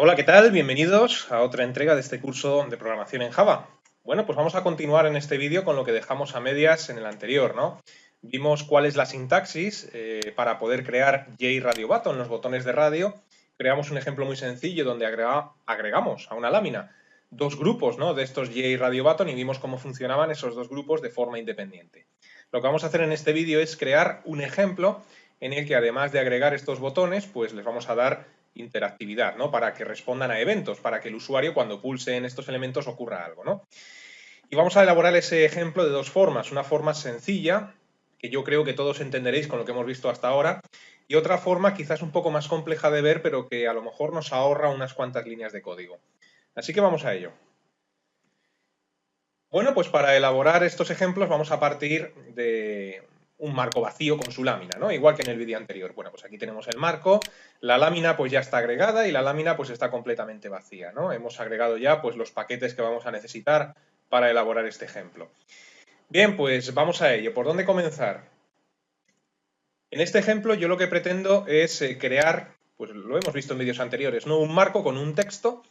Hola, ¿qué tal? Bienvenidos a otra entrega de este curso de programación en Java. Bueno, pues vamos a continuar en este vídeo con lo que dejamos a medias en el anterior, ¿no? Vimos cuál es la sintaxis para poder crear JRadio Button, los botones de radio. Creamos un ejemplo muy sencillo donde agregamos a una lámina dos grupos, ¿no?, de estos JRadio Button y vimos cómo funcionaban esos dos grupos de forma independiente. Lo que vamos a hacer en este vídeo es crear un ejemplo en el que, además de agregar estos botones, pues les vamos a dar interactividad, ¿no?, para que respondan a eventos, para que el usuario, cuando pulse en estos elementos, ocurra algo, ¿no? Y vamos a elaborar ese ejemplo de dos formas. Una forma sencilla, que yo creo que todos entenderéis con lo que hemos visto hasta ahora, y otra forma quizás un poco más compleja de ver, pero que a lo mejor nos ahorra unas cuantas líneas de código. Así que vamos a ello. Bueno, pues para elaborar estos ejemplos vamos a partir de un marco vacío con su lámina, ¿no? Igual que en el vídeo anterior. Bueno, pues aquí tenemos el marco, la lámina pues ya está agregada y la lámina pues está completamente vacía, ¿no? Hemos agregado ya pues los paquetes que vamos a necesitar para elaborar este ejemplo. Bien, pues vamos a ello. ¿Por dónde comenzar? En este ejemplo yo lo que pretendo es crear, pues lo hemos visto en vídeos anteriores, ¿no?, un marco con un texto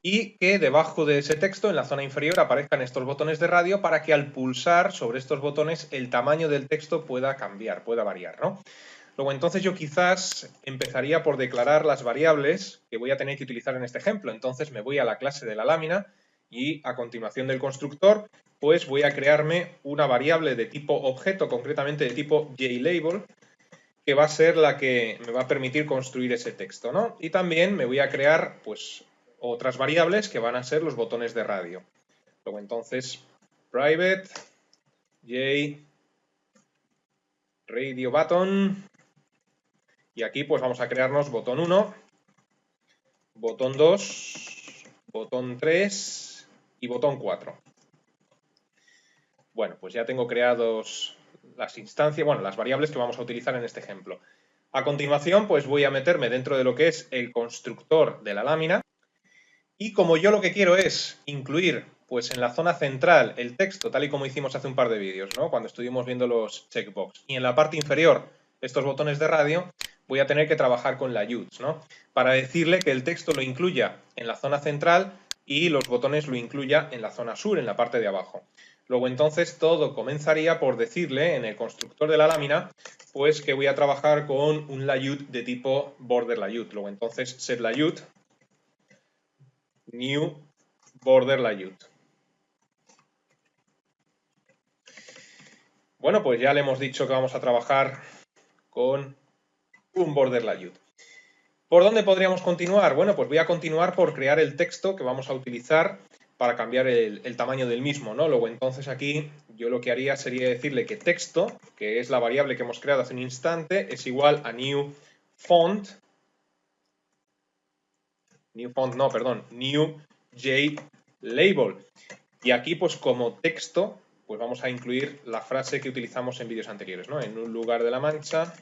y que debajo de ese texto, en la zona inferior, aparezcan estos botones de radio para que al pulsar sobre estos botones el tamaño del texto pueda cambiar, pueda variar, ¿no? Luego, entonces, yo quizás empezaría por declarar las variables que voy a tener que utilizar en este ejemplo. Entonces me voy a la clase de la lámina y a continuación del constructor, pues voy a crearme una variable de tipo objeto, concretamente de tipo JLabel, que va a ser la que me va a permitir construir ese texto, ¿no? Y también me voy a crear, pues, otras variables que van a ser los botones de radio. Luego, entonces, private JRadio Button, y aquí pues vamos a crearnos botón 1, botón 2, botón 3 y botón 4. Bueno, pues ya tengo creados las instancias, bueno, las variables que vamos a utilizar en este ejemplo. A continuación, pues voy a meterme dentro de lo que es el constructor de la lámina. Y como yo lo que quiero es incluir, pues en la zona central, el texto, tal y como hicimos hace un par de vídeos, ¿no?, cuando estuvimos viendo los checkbox, y en la parte inferior estos botones de radio, voy a tener que trabajar con la UTS, ¿no?, para decirle que el texto lo incluya en la zona central y los botones lo incluya en la zona sur, en la parte de abajo. Luego, entonces, todo comenzaría por decirle en el constructor de la lámina, pues que voy a trabajar con un layout de tipo border layout. Luego, entonces, set layout new border layout. Bueno, pues ya le hemos dicho que vamos a trabajar con un border layout. ¿Por dónde podríamos continuar? Bueno, pues voy a continuar por crear el texto que vamos a utilizar para cambiar el tamaño del mismo, ¿no? Luego, entonces, aquí yo lo que haría sería decirle que texto, que es la variable que hemos creado hace un instante, es igual a new font new JLabel. Y aquí, pues como texto, pues vamos a incluir la frase que utilizamos en vídeos anteriores, ¿no? En un lugar de la mancha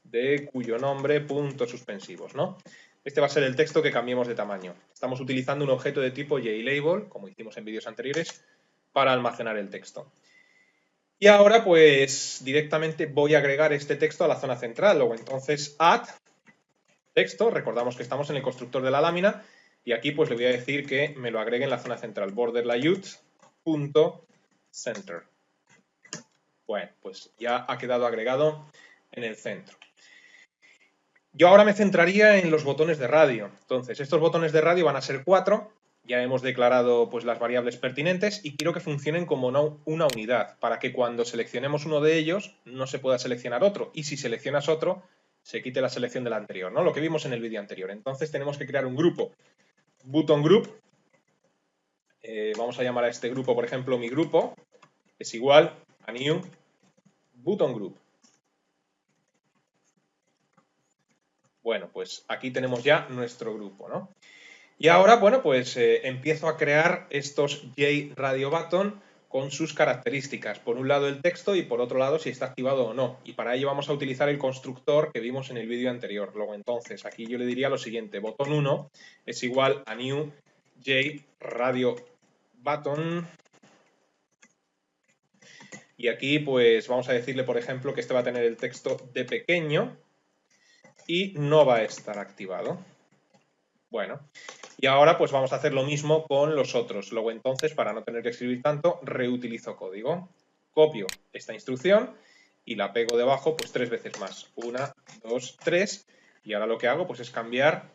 de cuyo nombre, puntos suspensivos, ¿no? Este va a ser el texto que cambiemos de tamaño. Estamos utilizando un objeto de tipo JLabel, como hicimos en vídeos anteriores, para almacenar el texto. Y ahora, pues, directamente voy a agregar este texto a la zona central. Luego, entonces, add texto, recordamos que estamos en el constructor de la lámina, y aquí pues le voy a decir que me lo agregue en la zona central, border layout.center. Bueno, pues ya ha quedado agregado en el centro. Yo ahora me centraría en los botones de radio. Entonces, estos botones de radio van a ser 4. Ya hemos declarado pues las variables pertinentes y quiero que funcionen como una unidad, para que cuando seleccionemos uno de ellos no se pueda seleccionar otro. Y si seleccionas otro, se quite la selección del anterior, ¿no? Lo que vimos en el vídeo anterior. Entonces tenemos que crear un grupo, button group. Vamos a llamar a este grupo, por ejemplo, mi grupo, es igual a new button group. Bueno, pues aquí tenemos ya nuestro grupo, ¿no? Y ahora, bueno, pues empiezo a crear estos JRadio Button con sus características. Por un lado el texto y por otro lado si está activado o no. Y para ello vamos a utilizar el constructor que vimos en el vídeo anterior. Luego, entonces, aquí yo le diría lo siguiente. Botón 1 es igual a new JRadio Button. Y aquí, pues, vamos a decirle, por ejemplo, que este va a tener el texto de pequeño y no va a estar activado. Bueno, y ahora pues vamos a hacer lo mismo con los otros. Luego entonces, para no tener que escribir tanto, reutilizo código. Copio esta instrucción y la pego debajo pues 3 veces más. 1, 2, 3. Y ahora lo que hago pues es cambiar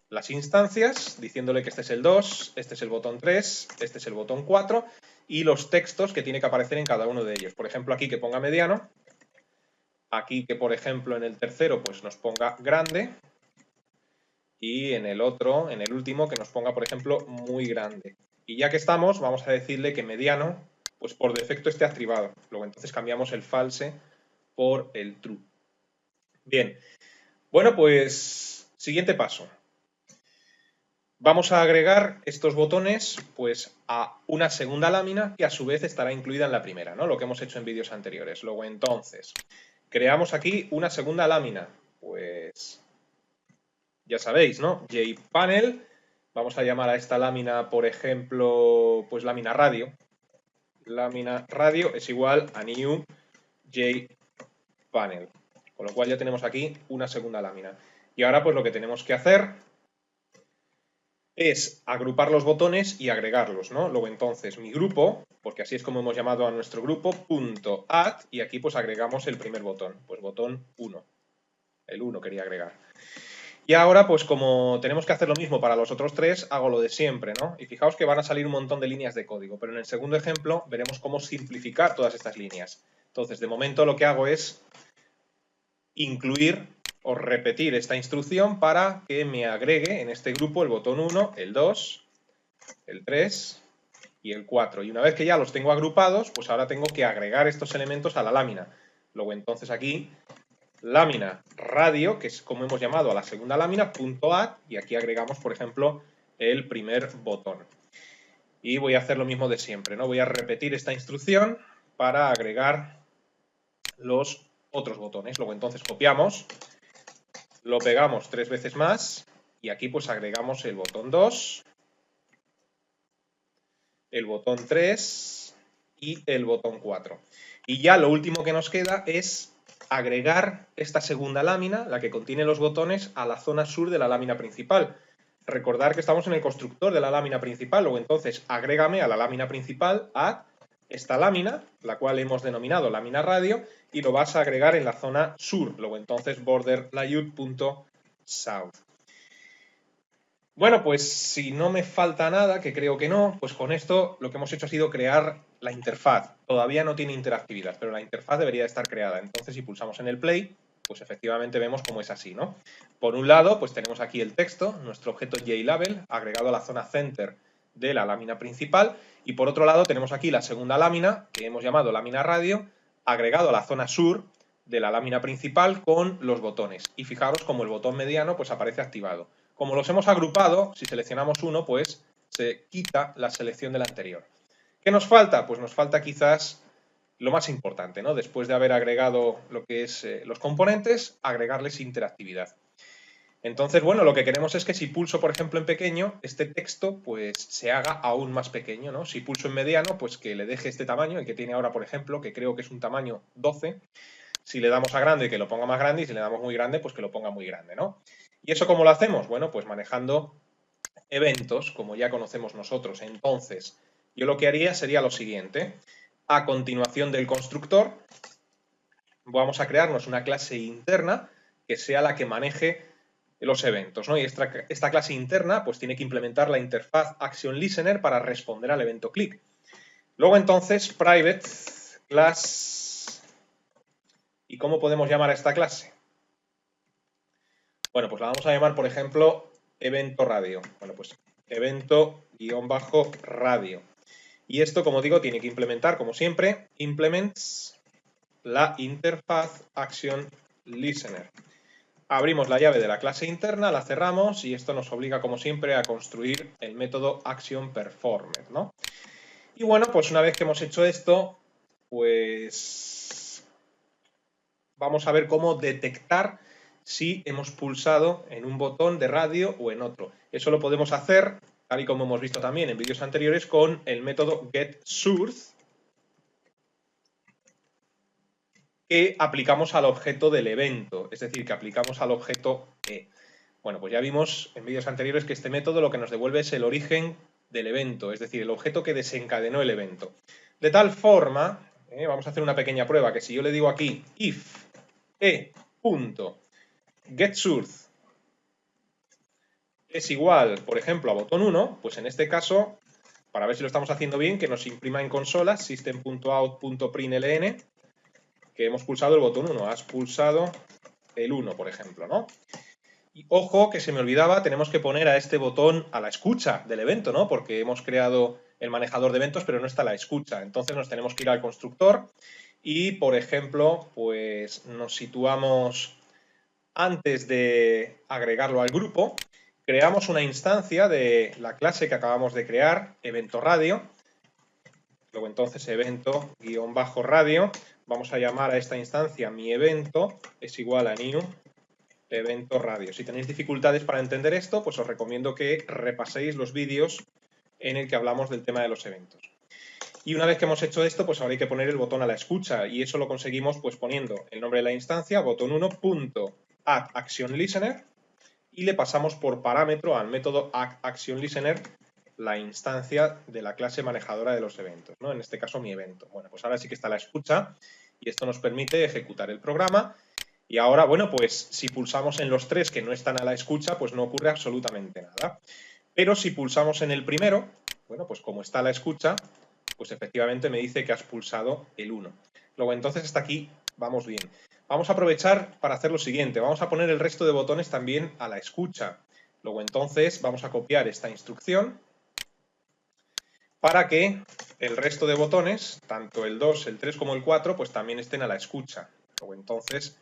las instancias, diciéndole que este es el 2, este es el botón 3, este es el botón 4 y los textos que tiene que aparecer en cada uno de ellos. Por ejemplo, aquí que ponga mediano, aquí que por ejemplo en el tercero pues nos ponga grande y en el otro, en el último, que nos ponga por ejemplo muy grande. Y ya que estamos, vamos a decirle que mediano pues por defecto esté activado. Luego entonces cambiamos el false por el true. Bien, bueno pues siguiente paso. Vamos a agregar estos botones pues, a una segunda lámina que a su vez estará incluida en la primera, ¿no? Lo que hemos hecho en vídeos anteriores. Luego entonces, creamos aquí una segunda lámina. Pues ya sabéis, ¿no? JPanel. Vamos a llamar a esta lámina, por ejemplo, pues lámina radio. Lámina radio es igual a new JPanel. Con lo cual ya tenemos aquí una segunda lámina. Y ahora pues lo que tenemos que hacer es agrupar los botones y agregarlos, ¿no? Luego entonces mi grupo, porque así es como hemos llamado a nuestro grupo, .add, y aquí pues agregamos el primer botón, pues botón 1. El 1 quería agregar. Y ahora pues como tenemos que hacer lo mismo para los otros tres, hago lo de siempre, ¿no? Y fijaos que van a salir un montón de líneas de código, pero en el segundo ejemplo veremos cómo simplificar todas estas líneas. Entonces, de momento lo que hago es incluir o repetir esta instrucción para que me agregue en este grupo el botón 1, el 2, el 3 y el 4. Y una vez que ya los tengo agrupados, pues ahora tengo que agregar estos elementos a la lámina. Luego entonces aquí, lámina radio, que es como hemos llamado a la segunda lámina, .add, y aquí agregamos, por ejemplo, el primer botón. Y voy a hacer lo mismo de siempre, ¿no? Voy a repetir esta instrucción para agregar los otros botones. Luego entonces copiamos, lo pegamos 3 veces más y aquí pues agregamos el botón 2, el botón 3 y el botón 4. Y ya lo último que nos queda es agregar esta segunda lámina, la que contiene los botones, a la zona sur de la lámina principal. Recordar que estamos en el constructor de la lámina principal, luego entonces agrégame a la lámina principal, add esta lámina, la cual hemos denominado lámina radio, y lo vas a agregar en la zona sur, luego entonces border layout.south. Bueno, pues si no me falta nada, que creo que no, pues con esto lo que hemos hecho ha sido crear la interfaz. Todavía no tiene interactividad, pero la interfaz debería de estar creada. Entonces, si pulsamos en el play, pues efectivamente vemos cómo es así, ¿no? Por un lado, pues tenemos aquí el texto, nuestro objeto JLabel, agregado a la zona center de la lámina principal, y por otro lado tenemos aquí la segunda lámina, que hemos llamado lámina radio, agregado a la zona sur de la lámina principal con los botones. Y fijaros como el botón mediano pues aparece activado. Como los hemos agrupado, si seleccionamos uno, pues se quita la selección del anterior. ¿Qué nos falta? Pues nos falta quizás lo más importante, ¿no? Después de haber agregado lo que es los componentes, agregarles interactividad. Entonces, bueno, lo que queremos es que si pulso, por ejemplo, en pequeño, este texto pues se haga aún más pequeño, ¿no? Si pulso en mediano, pues que le deje este tamaño, el que tiene ahora, por ejemplo, que creo que es un tamaño 12. Si le damos a grande, que lo ponga más grande, y si le damos muy grande, pues que lo ponga muy grande, ¿no? ¿Y eso cómo lo hacemos? Bueno, pues manejando eventos, como ya conocemos nosotros. Entonces, yo lo que haría sería lo siguiente. A continuación del constructor, vamos a crearnos una clase interna que sea la que maneje los eventos, ¿no? Y esta clase interna pues tiene que implementar la interfaz ActionListener para responder al evento click. Luego entonces, private class. ¿Y cómo podemos llamar a esta clase? Bueno, pues la vamos a llamar, por ejemplo, evento radio. Bueno, pues evento-radio. Y esto, como digo, tiene que implementar, como siempre, implements la interfaz action listener. Abrimos la llave de la clase interna, la cerramos y esto nos obliga, como siempre, a construir el método action performer, ¿no? Y bueno, pues una vez que hemos hecho esto, pues vamos a ver cómo detectar si hemos pulsado en un botón de radio o en otro. Eso lo podemos hacer, tal y como hemos visto también en vídeos anteriores, con el método getSource, que aplicamos al objeto del evento, es decir, que aplicamos al objeto E. Bueno, pues ya vimos en vídeos anteriores que este método lo que nos devuelve es el origen del evento, es decir, el objeto que desencadenó el evento. De tal forma, vamos a hacer una pequeña prueba, que si yo le digo aquí if e.getSource es igual, por ejemplo, a botón 1, pues en este caso, para ver si lo estamos haciendo bien, que nos imprima en consola system.out.println que hemos pulsado el botón 1, has pulsado el 1, por ejemplo, ¿no? Y ojo, que se me olvidaba, tenemos que poner a este botón a la escucha del evento, ¿no? Porque hemos creado el manejador de eventos, pero no está a la escucha. Entonces nos tenemos que ir al constructor y, por ejemplo, pues nos situamos antes de agregarlo al grupo, creamos una instancia de la clase que acabamos de crear, evento radio. Luego entonces evento-radio. Vamos a llamar a esta instancia mi evento es igual a new evento radio. Si tenéis dificultades para entender esto, pues os recomiendo que repaséis los vídeos en el que hablamos del tema de los eventos. Y una vez que hemos hecho esto, pues ahora hay que poner el botón a la escucha y eso lo conseguimos pues poniendo el nombre de la instancia, botón 1.addActionListener y le pasamos por parámetro al método addActionListener la instancia de la clase manejadora de los eventos, ¿no? En este caso mi evento. Bueno, pues ahora sí que está a la escucha y esto nos permite ejecutar el programa. Y ahora, bueno, pues si pulsamos en los tres que no están a la escucha, pues no ocurre absolutamente nada. Pero si pulsamos en el primero, bueno, pues como está a la escucha, pues efectivamente me dice que has pulsado el 1. Luego entonces hasta aquí vamos bien. Vamos a aprovechar para hacer lo siguiente. Vamos a poner el resto de botones también a la escucha. Luego entonces vamos a copiar esta instrucción para que el resto de botones, tanto el 2, el 3 como el 4, pues también estén a la escucha. Luego entonces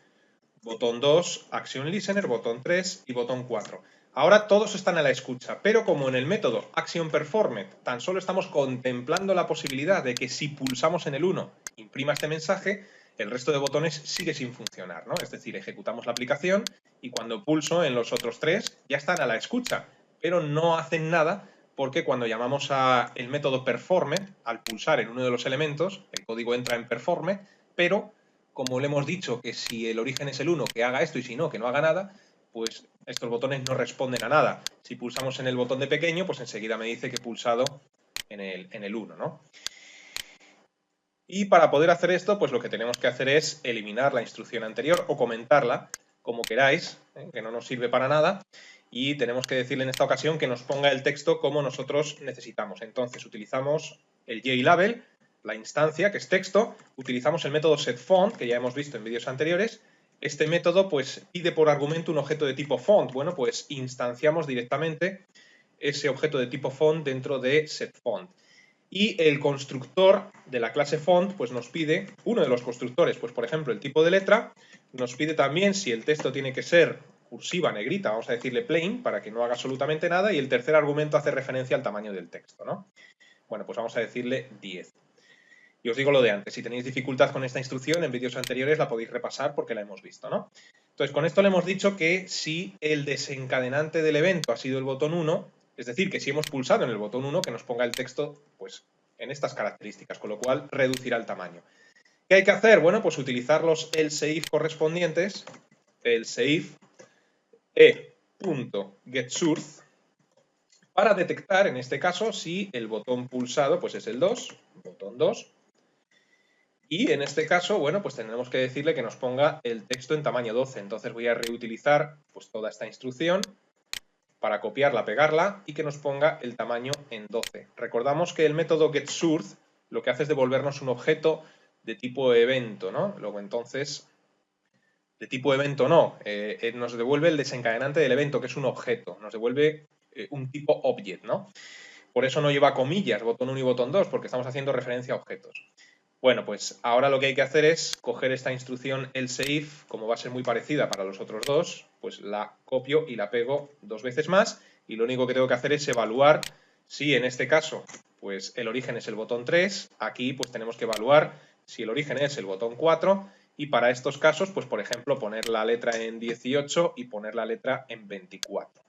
botón 2, Action Listener, botón 3 y botón 4. Ahora todos están a la escucha, pero como en el método ActionPerformed tan solo estamos contemplando la posibilidad de que si pulsamos en el 1 imprima este mensaje, el resto de botones sigue sin funcionar, ¿no? Es decir, ejecutamos la aplicación y cuando pulso en los otros tres ya están a la escucha, pero no hacen nada porque cuando llamamos al método Performed, al pulsar en uno de los elementos, el código entra en Performed, pero como le hemos dicho que si el origen es el 1, que haga esto y si no, que no haga nada, pues estos botones no responden a nada. Si pulsamos en el botón de pequeño, pues enseguida me dice que he pulsado en el 1, ¿no? Y para poder hacer esto, pues lo que tenemos que hacer es eliminar la instrucción anterior o comentarla, como queráis, que no nos sirve para nada. Y tenemos que decirle en esta ocasión que nos ponga el texto como nosotros necesitamos. Entonces utilizamos el JLabel, la instancia, que es texto, utilizamos el método setFont, que ya hemos visto en vídeos anteriores. Este método pues pide por argumento un objeto de tipo font. Bueno, pues instanciamos directamente ese objeto de tipo font dentro de setFont. Y el constructor de la clase font pues nos pide, uno de los constructores, pues por ejemplo el tipo de letra, nos pide también si el texto tiene que ser cursiva, negrita, vamos a decirle plain, para que no haga absolutamente nada, y el tercer argumento hace referencia al tamaño del texto, ¿no? Bueno, pues vamos a decirle 10. Y os digo lo de antes, si tenéis dificultad con esta instrucción, en vídeos anteriores la podéis repasar porque la hemos visto, ¿no? Entonces, con esto le hemos dicho que si el desencadenante del evento ha sido el botón 1, es decir, que si hemos pulsado en el botón 1, que nos ponga el texto, pues, en estas características, con lo cual reducirá el tamaño. ¿Qué hay que hacer? Bueno, pues utilizar los else-if correspondientes, else-if e.getSource, para detectar, en este caso, si el botón pulsado pues es el 2, botón 2, y en este caso, bueno, pues tendremos que decirle que nos ponga el texto en tamaño 12. Entonces voy a reutilizar pues toda esta instrucción para copiarla, pegarla y que nos ponga el tamaño en 12. Recordamos que el método getSource lo que hace es devolvernos un objeto de tipo evento, ¿no? Luego entonces, de tipo evento no, nos devuelve el desencadenante del evento, que es un objeto, nos devuelve un tipo object, ¿no? Por eso no lleva comillas, botón 1 y botón 2, porque estamos haciendo referencia a objetos. Bueno, pues ahora lo que hay que hacer es coger esta instrucción elseIf, como va a ser muy parecida para los otros dos, pues la copio y la pego 2 veces más y lo único que tengo que hacer es evaluar si en este caso pues el origen es el botón 3, aquí pues tenemos que evaluar si el origen es el botón 4 y para estos casos pues por ejemplo poner la letra en 18 y poner la letra en 24.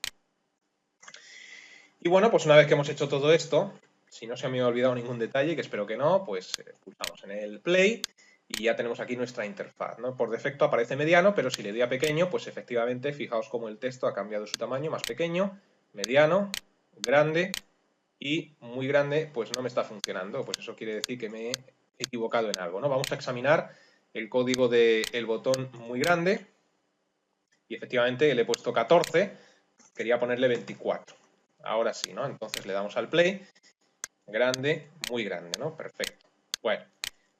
Y bueno, pues una vez que hemos hecho todo esto, si no se me ha olvidado ningún detalle, que espero que no, pues pulsamos en el play y ya tenemos aquí nuestra interfaz, ¿no? Por defecto aparece mediano, pero si le doy a pequeño, pues efectivamente, fijaos cómo el texto ha cambiado su tamaño, más pequeño, mediano, grande y muy grande, pues no me está funcionando. Pues eso quiere decir que me he equivocado en algo, ¿no? Vamos a examinar el código del botón muy grande y efectivamente le he puesto 14, quería ponerle 24. Ahora sí, ¿no? Entonces le damos al play, grande, muy grande, ¿no? Perfecto. Bueno,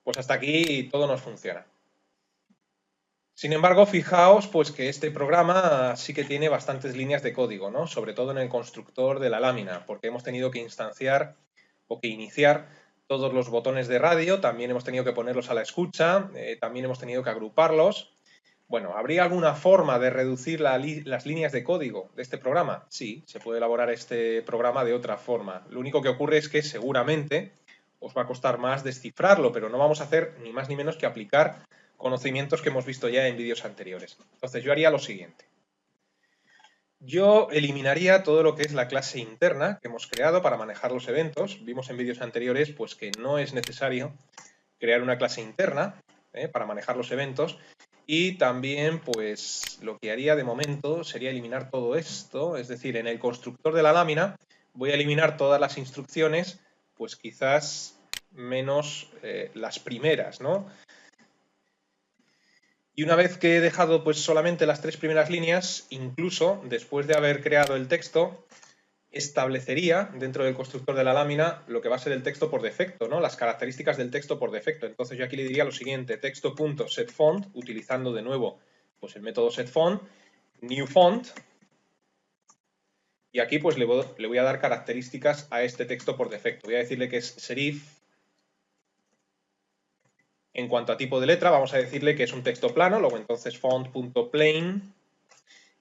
pues hasta aquí todo nos funciona. Sin embargo, fijaos pues que este programa sí que tiene bastantes líneas de código, ¿no? Sobre todo en el constructor de la lámina, porque hemos tenido que instanciar o que iniciar todos los botones de radio, también hemos tenido que ponerlos a la escucha, también hemos tenido que agruparlos. Bueno, ¿habría alguna forma de reducir las líneas de código de este programa? Sí, se puede elaborar este programa de otra forma. Lo único que ocurre es que seguramente os va a costar más descifrarlo, pero no vamos a hacer ni más ni menos que aplicar conocimientos que hemos visto ya en vídeos anteriores. Entonces yo haría lo siguiente. Yo eliminaría todo lo que es la clase interna que hemos creado para manejar los eventos. Vimos en vídeos anteriores pues, que no es necesario crear una clase interna para manejar los eventos. Y también, pues, lo que haría de momento sería eliminar todo esto. Es decir, en el constructor de la lámina voy a eliminar todas las instrucciones, pues quizás menos las primeras, ¿no? Y una vez que he dejado pues solamente las 3 primeras líneas, incluso después de haber creado el texto, establecería dentro del constructor de la lámina lo que va a ser el texto por defecto, ¿no? Las características del texto por defecto. Entonces yo aquí le diría lo siguiente, texto.setFont, utilizando de nuevo pues el método setFont, newFont, y aquí pues le voy a dar características a este texto por defecto. Voy a decirle que es serif. En cuanto a tipo de letra, vamos a decirle que es un texto plano, luego entonces font.plain,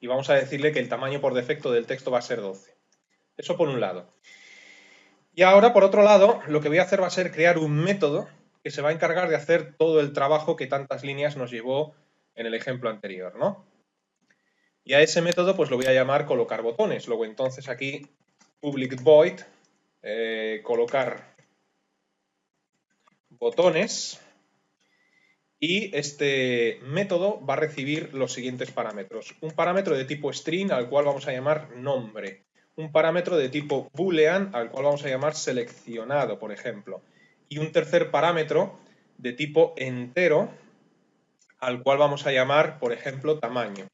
y vamos a decirle que el tamaño por defecto del texto va a ser 12. Eso por un lado. Y ahora, por otro lado, lo que voy a hacer va a ser crear un método que se va a encargar de hacer todo el trabajo que tantas líneas nos llevó en el ejemplo anterior, ¿no? Y a ese método pues lo voy a llamar colocar botones. Luego entonces aquí public void colocar botones. Y este método va a recibir los siguientes parámetros. Un parámetro de tipo string al cual vamos a llamar nombre. Un parámetro de tipo boolean al cual vamos a llamar seleccionado, por ejemplo. Y un tercer parámetro de tipo entero al cual vamos a llamar, por ejemplo, tamaño.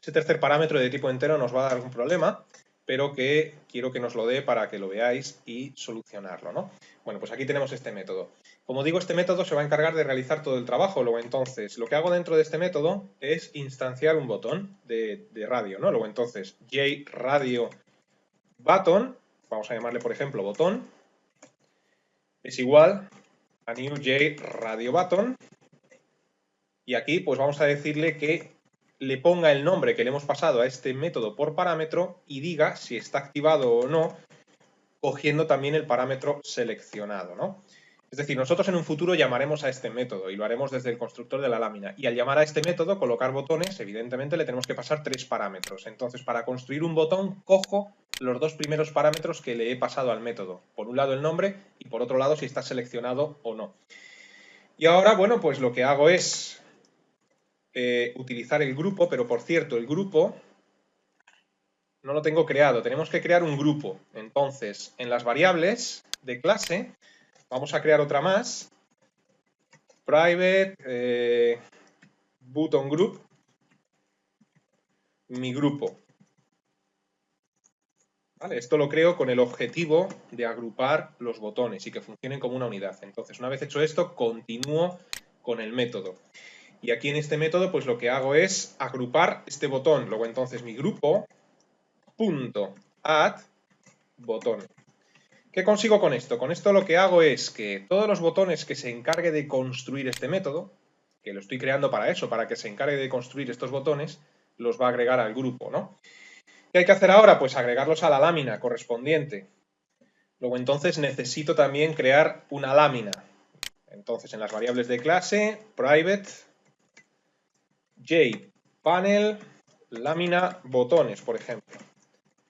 Ese tercer parámetro de tipo entero nos va a dar un problema, pero que quiero que nos lo dé para que lo veáis y solucionarlo, ¿no? Bueno, pues aquí tenemos este método. Como digo, este método se va a encargar de realizar todo el trabajo. Luego, entonces, lo que hago dentro de este método es instanciar un botón de radio, ¿no? Luego, entonces, jRadioButton, vamos a llamarle, por ejemplo, botón, es igual a new jRadioButton. Y aquí, pues vamos a decirle que le ponga el nombre que le hemos pasado a este método por parámetro y diga si está activado o no, cogiendo también el parámetro seleccionado, ¿no? Es decir, nosotros en un futuro llamaremos a este método y lo haremos desde el constructor de la lámina. Y al llamar a este método, colocar botones, evidentemente le tenemos que pasar 3 parámetros. Entonces, para construir un botón, cojo los 2 primeros parámetros que le he pasado al método. Por un lado el nombre y por otro lado si está seleccionado o no. Y ahora, bueno, pues lo que hago es utilizar el grupo, pero por cierto, el grupo no lo tengo creado, tenemos que crear un grupo. Entonces, en las variables de clase, vamos a crear otra más, private button group, mi grupo. ¿Vale? Esto lo creo con el objetivo de agrupar los botones y que funcionen como una unidad. Entonces, una vez hecho esto, continúo con el método. Y aquí en este método, pues lo que hago es agrupar este botón. Luego entonces mi grupo punto add botón. ¿Qué consigo con esto? Con esto lo que hago es que todos los botones que se encargue de construir este método, que lo estoy creando para eso, para que se encargue de construir estos botones, los va a agregar al grupo, ¿no? ¿Qué hay que hacer ahora? Pues agregarlos a la lámina correspondiente. Luego entonces necesito también crear una lámina. Entonces en las variables de clase, private jPanel lámina botones, por ejemplo.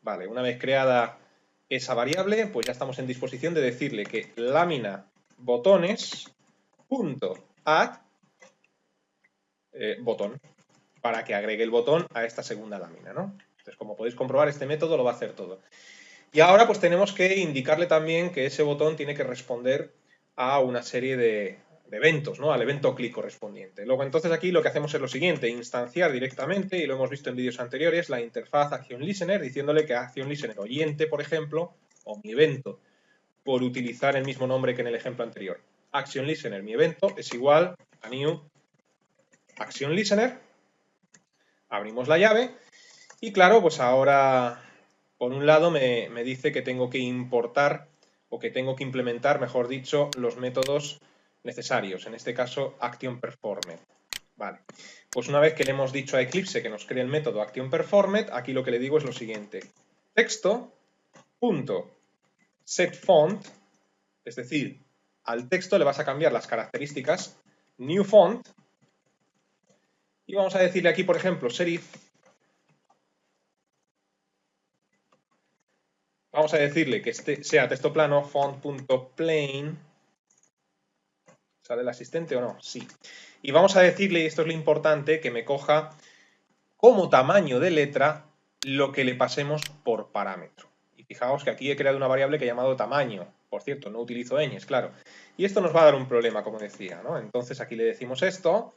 Vale, una vez creada esa variable, pues ya estamos en disposición de decirle que lámina botones.add botón, para que agregue el botón a esta segunda lámina, ¿no? Entonces, como podéis comprobar, este método lo va a hacer todo. Y ahora pues tenemos que indicarle también que ese botón tiene que responder a una serie de eventos, ¿no? Al evento clic correspondiente. Luego entonces aquí lo que hacemos es lo siguiente, instanciar directamente, y lo hemos visto en vídeos anteriores, la interfaz ActionListener, diciéndole que ActionListener oyente, por ejemplo, o mi evento, por utilizar el mismo nombre que en el ejemplo anterior. ActionListener, mi evento, es igual a new ActionListener. Abrimos la llave y claro, pues ahora por un lado me dice que tengo que importar o que tengo que implementar, mejor dicho, los métodos necesarios, en este caso ActionPerformed. Vale, pues una vez que le hemos dicho a Eclipse que nos cree el método ActionPerformed, aquí lo que le digo es lo siguiente, texto.setFont, es decir, al texto le vas a cambiar las características newFont y vamos a decirle aquí, por ejemplo, serif. Vamos a decirle que este sea texto plano, font.plain. ¿Sale el asistente o no? Sí. Y vamos a decirle, y esto es lo importante, que me coja como tamaño de letra lo que le pasemos por parámetro. Y fijaos que aquí he creado una variable que he llamado tamaño. Por cierto, no utilizo ñes, claro. Y esto nos va a dar un problema, como decía, ¿no? Entonces aquí le decimos esto.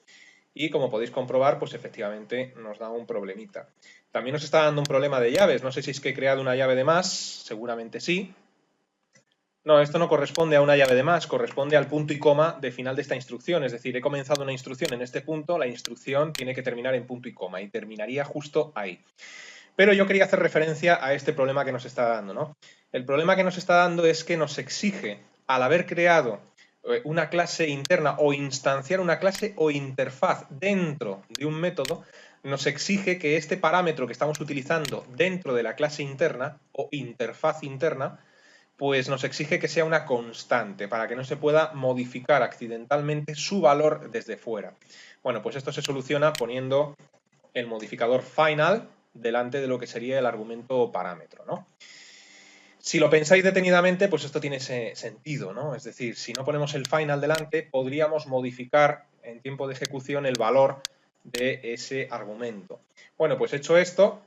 Y como podéis comprobar, pues efectivamente nos da un problemita. También nos está dando un problema de llaves. No sé si es que he creado una llave de más, seguramente sí. No, esto no corresponde a una llave de más, corresponde al punto y coma de final de esta instrucción. Es decir, he comenzado una instrucción en este punto, la instrucción tiene que terminar en punto y coma y terminaría justo ahí. Pero yo quería hacer referencia a este problema que nos está dando, ¿no? El problema que nos está dando es que nos exige, al haber creado una clase interna o instanciar una clase o interfaz dentro de un método, nos exige que este parámetro que estamos utilizando dentro de la clase interna o interfaz interna, pues nos exige que sea una constante para que no se pueda modificar accidentalmente su valor desde fuera. Bueno, pues esto se soluciona poniendo el modificador final delante de lo que sería el argumento parámetro, ¿no? Si lo pensáis detenidamente, pues esto tiene ese sentido, ¿no? Es decir, si no ponemos el final delante, podríamos modificar en tiempo de ejecución el valor de ese argumento. Bueno, pues hecho esto,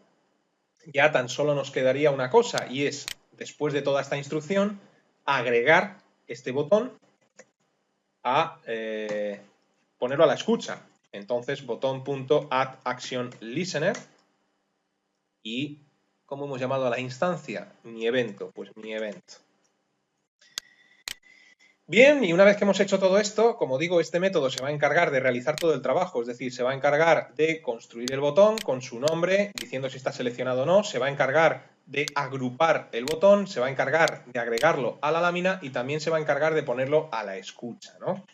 ya tan solo nos quedaría una cosa, y es, después de toda esta instrucción, agregar este botón a ponerlo a la escucha. Entonces, botón.addActionListener y ¿cómo hemos llamado a la instancia? Mi evento, pues mi evento. Bien, y una vez que hemos hecho todo esto, como digo, este método se va a encargar de realizar todo el trabajo, es decir, se va a encargar de construir el botón con su nombre, diciendo si está seleccionado o no, se va a encargar de agrupar el botón, se va a encargar de agregarlo a la lámina y también se va a encargar de ponerlo a la escucha, ¿no?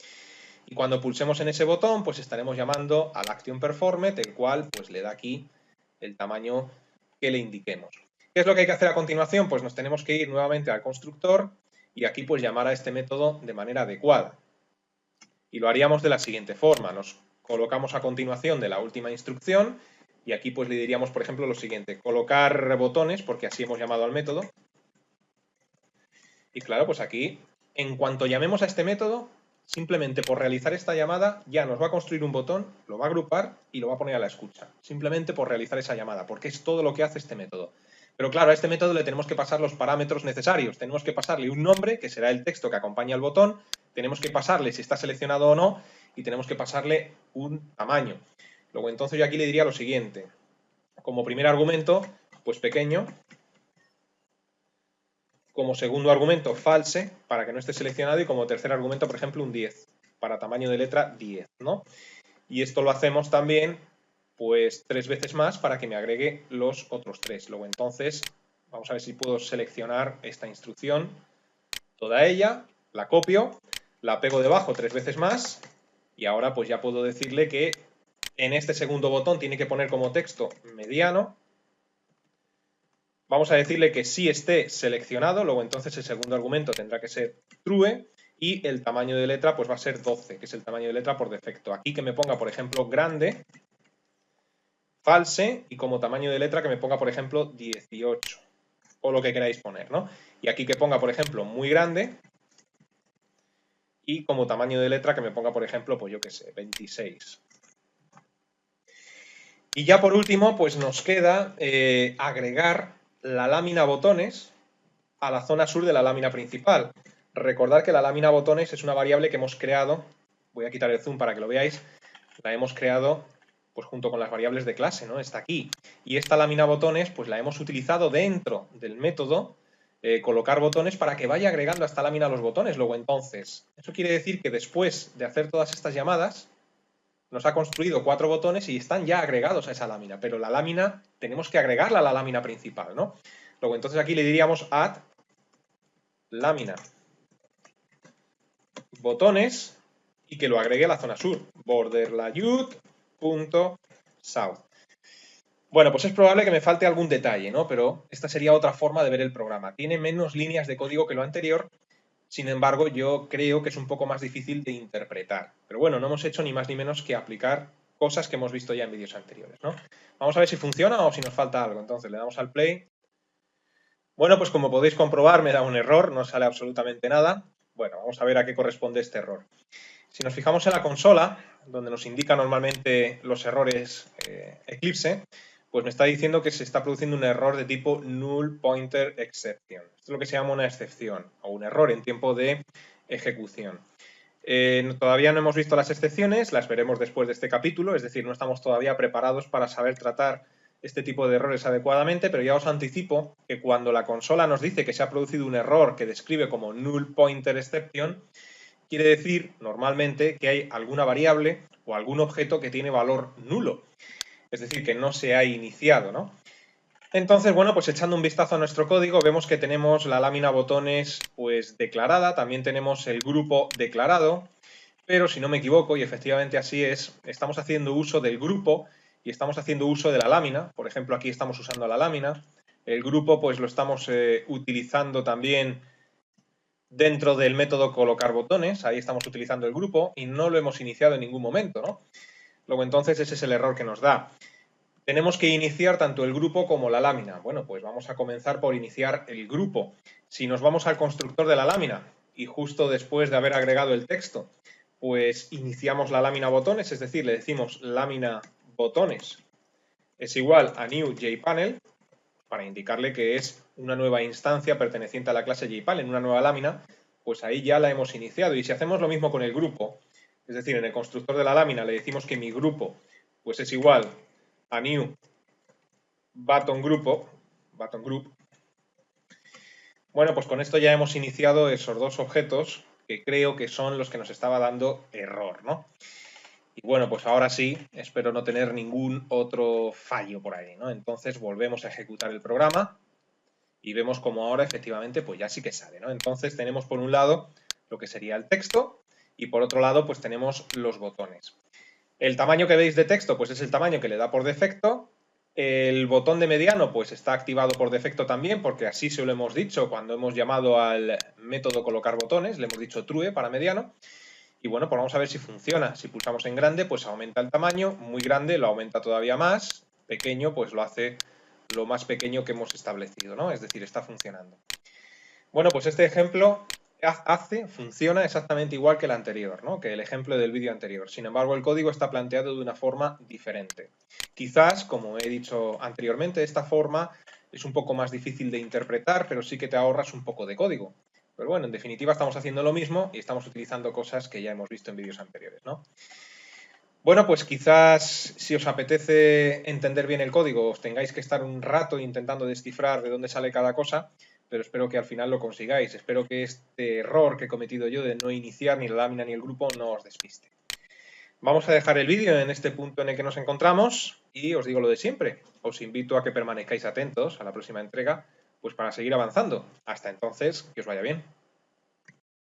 Y cuando pulsemos en ese botón, pues estaremos llamando al ActionPerformed, el cual pues le da aquí el tamaño que le indiquemos. ¿Qué es lo que hay que hacer a continuación? Pues nos tenemos que ir nuevamente al constructor y aquí pues llamar a este método de manera adecuada. Y lo haríamos de la siguiente forma. Nos colocamos a continuación de la última instrucción y aquí pues le diríamos, por ejemplo, lo siguiente. Colocar botones, porque así hemos llamado al método. Y claro, pues aquí, en cuanto llamemos a este método, simplemente por realizar esta llamada ya nos va a construir un botón, lo va a agrupar y lo va a poner a la escucha. Simplemente por realizar esa llamada, porque es todo lo que hace este método. Pero claro, a este método le tenemos que pasar los parámetros necesarios. Tenemos que pasarle un nombre, que será el texto que acompaña al botón. Tenemos que pasarle si está seleccionado o no. Y tenemos que pasarle un tamaño. Luego entonces yo aquí le diría lo siguiente. Como primer argumento, pues pequeño. Como segundo argumento, false, para que no esté seleccionado. Y como tercer argumento, por ejemplo, un 10, para tamaño de letra 10, ¿no? Y esto lo hacemos también pues 3 veces más para que me agregue los otros 3. Luego entonces, vamos a ver si puedo seleccionar esta instrucción, toda ella, la copio, la pego debajo 3 veces más y ahora pues ya puedo decirle que en este segundo botón tiene que poner como texto mediano. Vamos a decirle que sí esté seleccionado, luego entonces el segundo argumento tendrá que ser true y el tamaño de letra pues va a ser 12, que es el tamaño de letra por defecto. Aquí que me ponga, por ejemplo, grande, false y como tamaño de letra que me ponga, por ejemplo, 18 o lo que queráis poner, ¿no? Y aquí que ponga, por ejemplo, muy grande y como tamaño de letra que me ponga, por ejemplo, pues yo qué sé, 26. Y ya por último, pues nos queda agregar la lámina botones a la zona sur de la lámina principal. Recordad que la lámina botones es una variable que hemos creado, voy a quitar el zoom para que lo veáis, la hemos creado pues junto con las variables de clase, ¿no? Está aquí. Y esta lámina botones pues la hemos utilizado dentro del método colocar botones para que vaya agregando a esta lámina los botones. Luego entonces, eso quiere decir que después de hacer todas estas llamadas, nos ha construido 4 botones y están ya agregados a esa lámina, pero la lámina tenemos que agregarla a la lámina principal, ¿no? Luego entonces aquí le diríamos add lámina botones y que lo agregue a la zona sur, borderlayout.south. Bueno, pues es probable que me falte algún detalle, ¿no? Pero esta sería otra forma de ver el programa. Tiene menos líneas de código que lo anterior, sin embargo, yo creo que es un poco más difícil de interpretar. Pero bueno, no hemos hecho ni más ni menos que aplicar cosas que hemos visto ya en vídeos anteriores, ¿no? Vamos a ver si funciona o si nos falta algo. Entonces le damos al play. Bueno, pues como podéis comprobar me da un error, no sale absolutamente nada. Bueno, vamos a ver a qué corresponde este error. Si nos fijamos en la consola, donde nos indica normalmente los errores Eclipse, pues me está diciendo que se está produciendo un error de tipo null pointer exception. Esto es lo que se llama una excepción o un error en tiempo de ejecución. Todavía no hemos visto las excepciones, las veremos después de este capítulo, es decir, no estamos todavía preparados para saber tratar este tipo de errores adecuadamente, pero ya os anticipo que cuando la consola nos dice que se ha producido un error que describe como null pointer exception, quiere decir normalmente que hay alguna variable o algún objeto que tiene valor nulo, es decir, que no se ha iniciado, ¿no? Entonces, bueno, pues echando un vistazo a nuestro código, vemos que tenemos la lámina botones pues declarada, también tenemos el grupo declarado, pero si no me equivoco, y efectivamente así es, estamos haciendo uso del grupo y estamos haciendo uso de la lámina. Por ejemplo, aquí estamos usando la lámina. El grupo pues lo estamos utilizando también dentro del método colocar botones, ahí estamos utilizando el grupo y no lo hemos iniciado en ningún momento, ¿no? Luego entonces ese es el error que nos da. Tenemos que iniciar tanto el grupo como la lámina. Bueno, pues vamos a comenzar por iniciar el grupo. Si nos vamos al constructor de la lámina y justo después de haber agregado el texto, pues iniciamos la lámina botones, es decir, le decimos lámina botones es igual a new jpanel, para indicarle que es una nueva instancia perteneciente a la clase jpanel, una nueva lámina, pues ahí ya la hemos iniciado. Y si hacemos lo mismo con el grupo, es decir, en el constructor de la lámina le decimos que mi grupo pues es igual a new button group, bueno, pues con esto ya hemos iniciado esos dos objetos que creo que son los que nos estaba dando error, ¿no? Y bueno, pues ahora sí, espero no tener ningún otro fallo por ahí, ¿no? Entonces volvemos a ejecutar el programa y vemos como ahora efectivamente pues ya sí que sale, ¿no? Entonces tenemos por un lado lo que sería el texto y por otro lado pues tenemos los botones. El tamaño que veis de texto pues es el tamaño que le da por defecto. El botón de mediano pues está activado por defecto también porque así se lo hemos dicho cuando hemos llamado al método colocar botones, le hemos dicho true para mediano. Y bueno, pues vamos a ver si funciona. Si pulsamos en grande, pues aumenta el tamaño, muy grande lo aumenta todavía más, pequeño pues lo hace lo más pequeño que hemos establecido, ¿no? Es decir, está funcionando. Bueno, pues este ejemplo funciona exactamente igual que el anterior, ¿no? Que el ejemplo del vídeo anterior. Sin embargo, el código está planteado de una forma diferente. Quizás, como he dicho anteriormente, esta forma es un poco más difícil de interpretar, pero sí que te ahorras un poco de código. Pero bueno, en definitiva estamos haciendo lo mismo y estamos utilizando cosas que ya hemos visto en vídeos anteriores, ¿no? Bueno, pues quizás si os apetece entender bien el código, os tengáis que estar un rato intentando descifrar de dónde sale cada cosa, pero espero que al final lo consigáis. Espero que este error que he cometido yo de no iniciar ni la lámina ni el grupo no os despiste. Vamos a dejar el vídeo en este punto en el que nos encontramos y os digo lo de siempre. Os invito a que permanezcáis atentos a la próxima entrega, pues para seguir avanzando. Hasta entonces, que os vaya bien.